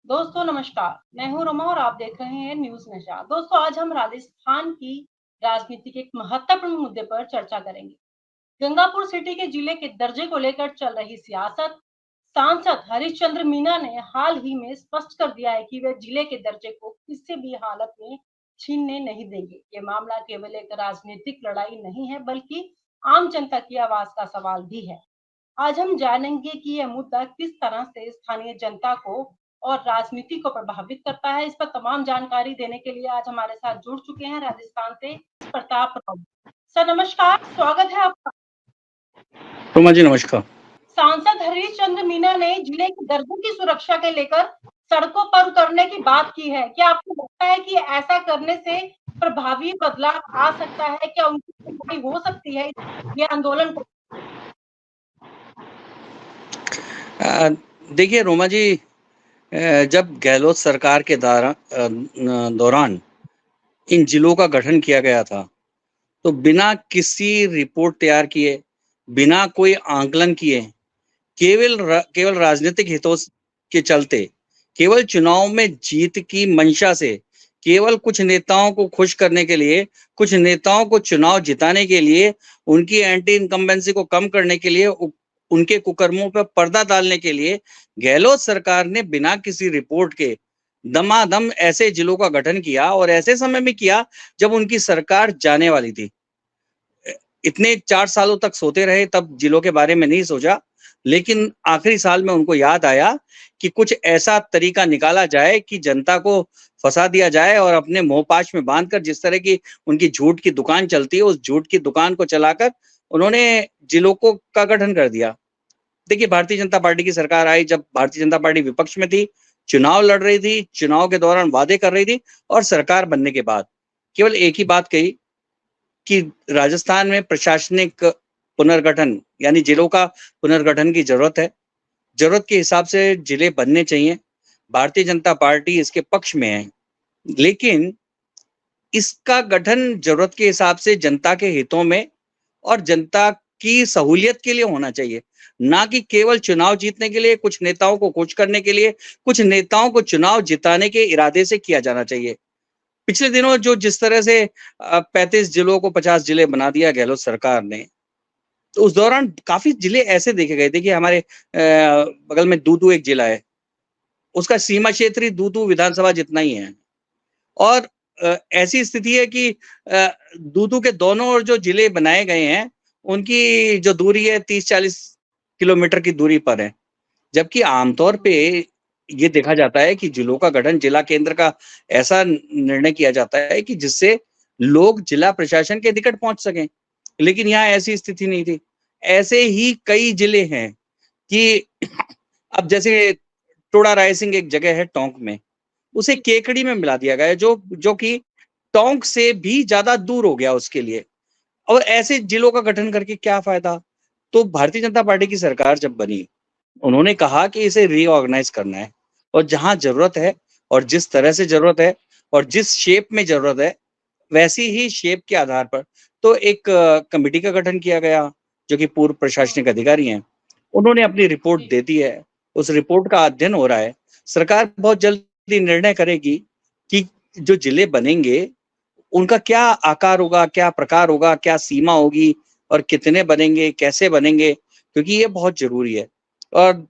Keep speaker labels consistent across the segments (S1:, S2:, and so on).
S1: दोस्तों नमस्कार, मैं हूँ रमा और आप देख रहे हैं न्यूज़ नशा। दोस्तों आज हम राजस्थान की राजनीति के एक महत्वपूर्ण मुद्दे पर चर्चा करेंगे। गंगापुर सिटी के जिले के दर्जे को लेकर चल रही सियासत। सांसद हरीशचंद्र मीना ने हाल ही में स्पष्ट कर दिया है कि वे जिले के दर्जे को किसी भी हालत में छीनने नहीं देंगे। ये मामला केवल एक राजनीतिक लड़ाई नहीं है, बल्कि आम जनता की आवाज का सवाल भी है। आज हम जानेंगे कि यह मुद्दा किस तरह से स्थानीय जनता को और राजनीति को प्रभावित करता है। इस पर तमाम जानकारी देने के लिए आज हमारे साथ जुड़ चुके हैं राजस्थान से प्रताप राव। सर नमस्कार, स्वागत है आपका।
S2: रोमा जी नमस्कार।
S1: सांसद हरीश चंद्र मीना ने जिले के दर्जे की सुरक्षा के लेकर सड़कों पर उतरने की बात की है। क्या आपको लगता है कि ऐसा करने से प्रभावी बदलाव आ सकता है? क्या उनकी सुनवाई हो सकती है ये आंदोलन को?
S2: देखिए रोमा जी, जब गहलोत सरकार के दौरान इन जिलों का गठन किया गया था, तो बिना किसी रिपोर्ट तैयार किए, बिना कोई आंकलन किए, केवल राजनीतिक हितों के चलते, केवल चुनाव में जीत की मंशा से, केवल कुछ नेताओं को खुश करने के लिए, कुछ नेताओं को चुनाव जिताने के लिए, उनकी एंटी इनकम्बेंसी को कम करने के लिए, उनके कुकर्मों पर पर्दा डालने के लिए गहलोत सरकार ने बिना किसी रिपोर्ट के दमादम ऐसे जिलों का गठन किया और ऐसे समय में किया जब उनकी सरकार जाने वाली थी। इतने 4 सालों तक सोते रहे, तब जिलों के बारे में नहीं सोचा, लेकिन आखिरी साल में उनको याद आया कि कुछ ऐसा तरीका निकाला जाए कि जनता को फंसा दिया जाए और अपने मोहपाश में बांधकर जिस तरह की उनकी झूठ की दुकान चलती है, उस झूठ की दुकान को चलाकर उन्होंने जिलों को का गठन कर दिया। देखिए, भारतीय जनता पार्टी की सरकार आई जब भारतीय जनता पार्टी विपक्ष में थी, चुनाव लड़ रही थी, चुनाव के दौरान वादे कर रही थी और सरकार बनने के बाद केवल एक ही बात कही कि राजस्थान में प्रशासनिक पुनर्गठन यानी जिलों का पुनर्गठन की जरूरत है। जरूरत के हिसाब से जिले बनने चाहिए। भारतीय जनता पार्टी इसके पक्ष में है, लेकिन इसका गठन जरूरत के हिसाब से जनता के हितों में और जनता की सहूलियत के लिए होना चाहिए, ना कि केवल चुनाव जीतने के लिए, कुछ नेताओं को खुश करने के लिए, कुछ नेताओं को चुनाव जिताने के इरादे से किया जाना चाहिए। पिछले दिनों जो जिस तरह से 35 जिलों को 50 जिले बना दिया गहलोत सरकार ने, तो उस दौरान काफी जिले ऐसे देखे गए। देखिए, हमारे बगल में दूदू एक जिला है, उसका सीमा क्षेत्र ही दूदू विधानसभा जितना ही है और ऐसी स्थिति है कि दूदू के दोनों ओर जो जिले बनाए गए हैं, उनकी जो दूरी है 30-40 किलोमीटर की दूरी पर है। जबकि आमतौर पे ये देखा जाता है कि जिलों का गठन जिला केंद्र का ऐसा निर्णय किया जाता है कि जिससे लोग जिला प्रशासन के निकट पहुंच सकें, लेकिन यहाँ ऐसी स्थिति नहीं थी। ऐसे ही कई जिले हैं कि अब जैसे टोडा रायसिंह एक जगह है टोंक में, उसे केकड़ी में मिला दिया गया है, जो कि टोंक से भी ज्यादा दूर हो गया उसके लिए। और ऐसे जिलों का गठन करके क्या फायदा? तो भारतीय जनता पार्टी की सरकार जब बनी, उन्होंने कहा कि इसे रीऑर्गेनाइज करना है और जहां जरूरत है और जिस तरह से जरूरत है और जिस शेप में जरूरत है, वैसी ही शेप के आधार पर तो एक कमेटी का गठन किया गया, जो कि पूर्व प्रशासनिक अधिकारी हैं। उन्होंने अपनी रिपोर्ट दे दी है, उस रिपोर्ट का अध्ययन हो रहा है। सरकार बहुत जल्दी निर्णय करेगी कि जो जिले बनेंगे उनका क्या आकार होगा, क्या प्रकार होगा, क्या सीमा होगी और कितने बनेंगे, कैसे बनेंगे, क्योंकि ये बहुत जरूरी है। और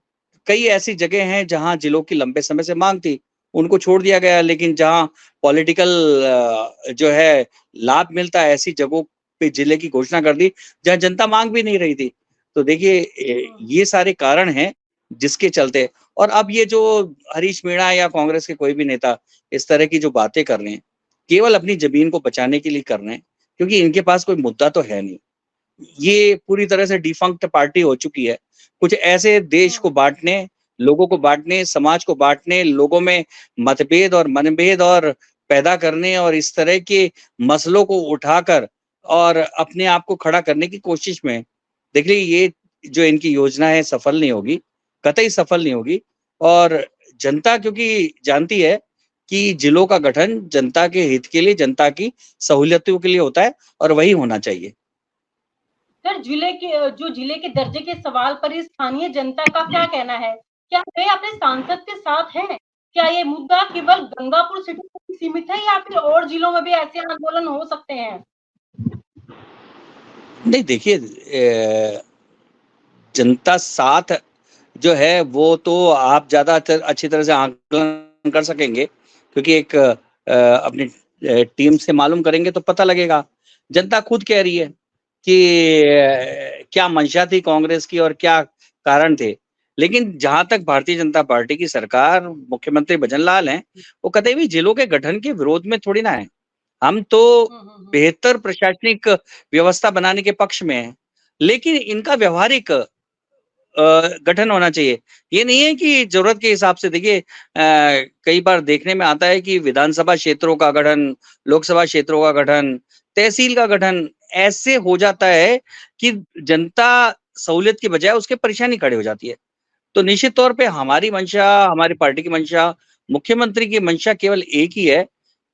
S2: कई ऐसी जगह हैं जहां जिलों की लंबे समय से मांग थी, उनको छोड़ दिया गया, लेकिन जहां पॉलिटिकल जो है लाभ मिलता है, ऐसी जगहों पे जिले की घोषणा कर दी जहां जनता मांग भी नहीं रही थी। तो देखिए, ये सारे कारण हैं जिसके चलते। और अब ये जो हरीश मीणा या कांग्रेस के कोई भी नेता इस तरह की जो बातें कर रहे हैं, केवल अपनी जमीन को बचाने के लिए कर रहे हैं, क्योंकि इनके पास कोई मुद्दा तो है नहीं। ये पूरी तरह से डिफंक्ट पार्टी हो चुकी है। कुछ ऐसे देश को बांटने, लोगों को बांटने, समाज को बांटने, लोगों में मतभेद और मनभेद और पैदा करने और इस तरह के मसलों को उठाकर और अपने आप को खड़ा करने की कोशिश में, देखिए ये जो इनकी योजना है सफल नहीं होगी, कतई सफल नहीं होगी। और जनता क्योंकि जानती है कि जिलों का गठन जनता के हित के लिए, जनता की सहूलियतों के लिए होता है और वही होना चाहिए।
S1: सर जिले के दर्जे के सवाल पर स्थानीय जनता का क्या कहना है? क्या वे अपने सांसद के साथ हैं? क्या ये मुद्दा केवल गंगापुर सिटी तक सीमित है या फिर और जिलों में भी ऐसे आंदोलन हो सकते हैं?
S2: नहीं, देखिए, जनता साथ जो है वो तो आप ज्यादा अच्छी तरह से आकलन कर सकेंगे, क्योंकि एक अपनी टीम से मालूम करेंगे तो पता लगेगा। जनता खुद कह रही है कि क्या मंशा थी कांग्रेस की और क्या कारण थे। लेकिन जहां तक भारतीय जनता पार्टी की सरकार, मुख्यमंत्री भजन लाल हैं, वो कतई भी जिलों के गठन के विरोध में थोड़ी ना है। हम तो बेहतर प्रशासनिक व्यवस्था बनाने के पक्ष में हैं, लेकिन इनका व्यवहारिक गठन होना चाहिए। ये नहीं है कि ज़रूरत के हिसाब से। देखिए, कई बार देखने में आता है कि विधानसभा क्षेत्रों का गठन, लोकसभा क्षेत्रों का गठन, तहसील का गठन ऐसे हो जाता है कि जनता सहूलियत की बजाय उसके परेशानी खड़ी हो जाती है। तो निश्चित तौर पे हमारी मंशा, हमारी पार्टी की मंशा, मुख्यमंत्री की मंशा केवल एक ही है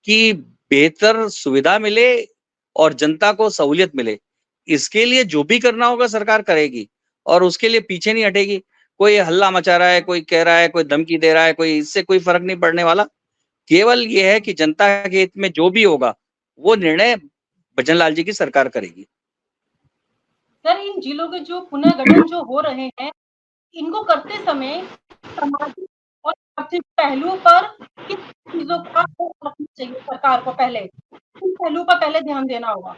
S2: कि बेहतर सुविधा मिले और जनता को सहूलियत मिले। इसके लिए जो भी करना होगा सरकार करेगी और उसके लिए पीछे नहीं हटेगी। कोई हल्ला मचा रहा है, कोई कह रहा है, कोई धमकी दे रहा है, कोई, इससे कोई फ़र्क नहीं पड़ने वाला। केवल ये है कि जनता के हित में जो भी होगा, वो निर्णय भजन लाल जी की सरकार करेगी।
S1: सर, इन जिलों के जो पुनर्गठन जो हो रहे हैं, इनको करते समय सामाजिक और आर्थिक पहलुओं पर किन चीज़ों का ध्यान रखना चाहिए सरकार को पहले? किन पहलुओं पर पहले ध्यान देना होगा?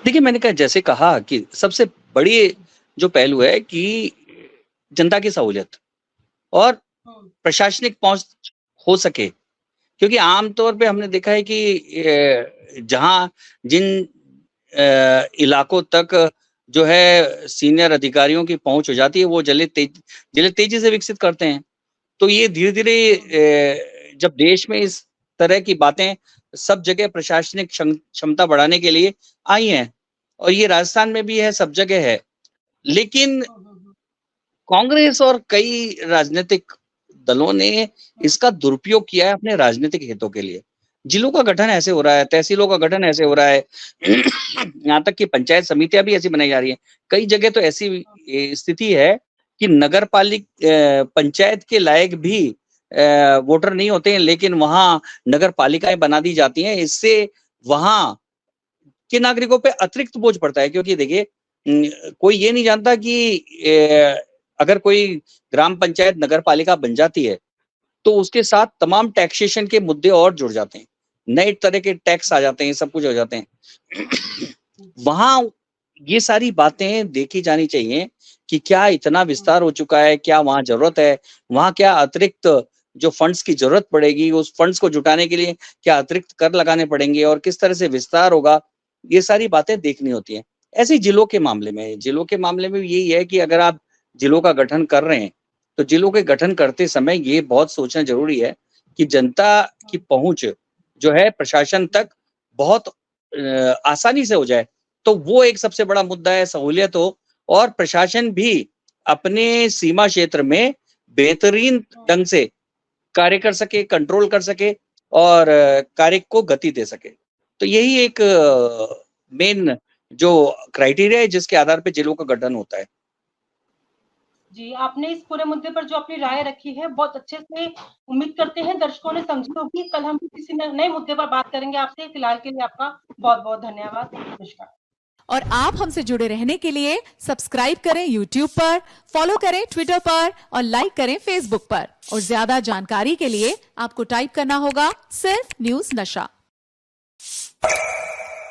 S2: देखिए, मैंने जैसे कहा कि सबसे बड़ी जो पहलू है कि जनता की सहूलियत और प्रशासनिक पहुँच हो सके। क्योंकि आम तौर पे हमने देखा है कि जहाँ जिन इलाकों तक जो है सीनियर अधिकारियों की पहुँच हो जाती है, वो जिले तेज़ी से विकसित करते हैं। तो ये धीरे-धीरे जब देश में इस तरह की बातें सब जगह प्रशासनिक क्षमता बढ़ाने के लिए आई हैं, और ये राजस्थान में भी है, सब जगह है। लेकिन कांग्रेस और कई राजनीतिक दलों ने इसका दुरुपयोग किया है अपने राजनीतिक हितों के लिए। जिलों का गठन ऐसे हो रहा है, तहसीलों का गठन ऐसे हो रहा है, यहाँ तक कि पंचायत समितियाँ भी ऐसी बनाई जा रही हैं। कई जगह तो ऐसी स्थिति है कि पंचायत के लायक भी वोटर नहीं होते हैं, लेकिन वहाँ नगर पालिकाएँ बना दी जाती हैं। इससे वहाँ के नागरिकों पे अतिरिक्त बोझ पड़ता है, क्योंकि देखिए, कोई ये नहीं जानता कि अगर कोई ग्राम पंचायत नगर पालिका बन जाती है, तो उसके साथ तमाम टैक्सेशन के मुद्दे और जुड़ जाते हैं। नए तरह के टैक्स आ जाते हैं, सब कुछ हो जाते हैं। वहाँ ये सारी बातें देखी जानी चाहिए कि क्या इतना विस्तार हो चुका है, क्या वहाँ ज़रूरत है, वहाँ क्या अतिरिक्त जो फंड्स की ज़रूरत पड़ेगी, उस फंड्स को जुटाने के लिए क्या अतिरिक्त कर लगाने पड़ेंगे और किस तरह से विस्तार होगा, ये सारी बातें देखनी होती हैं। ऐसे ही जिलों के मामले में भी यही है कि अगर आप जिलों का गठन कर रहे हैं, तो जिलों के गठन करते समय ये बहुत सोचना ज़रूरी है कि जनता की पहुँच जो है प्रशासन तक बहुत आसानी से हो जाए। तो वो एक सबसे बड़ा मुद्दा है, सहूलियत हो और प्रशासन भी अपने सीमा क्षेत्र में बेहतरीन ढंग से कार्य कर सके, कंट्रोल कर सके और कार्य को गति दे सके। तो यही एक मेन जो क्राइटेरिया है जिसके आधार पे जिलों का गठन होता है।
S1: जी, आपने इस पूरे मुद्दे पर जो अपनी राय रखी है, बहुत अच्छे से उम्मीद करते हैं दर्शकों ने समझी होगी। कल हम किसी नए मुद्दे पर बात करेंगे आपसे। फिलहाल के लिए आपका बहुत-बहुत धन्यवाद। नमस्कार।
S3: और आप हमसे जुड़े रहने के लिए सब्सक्राइब करें YouTube पर, फॉलो करें Twitter पर और लाइक करें Facebook पर। और ज्यादा जानकारी के लिए आपको टाइप करना होगा सिर्फ न्यूज़ नशा।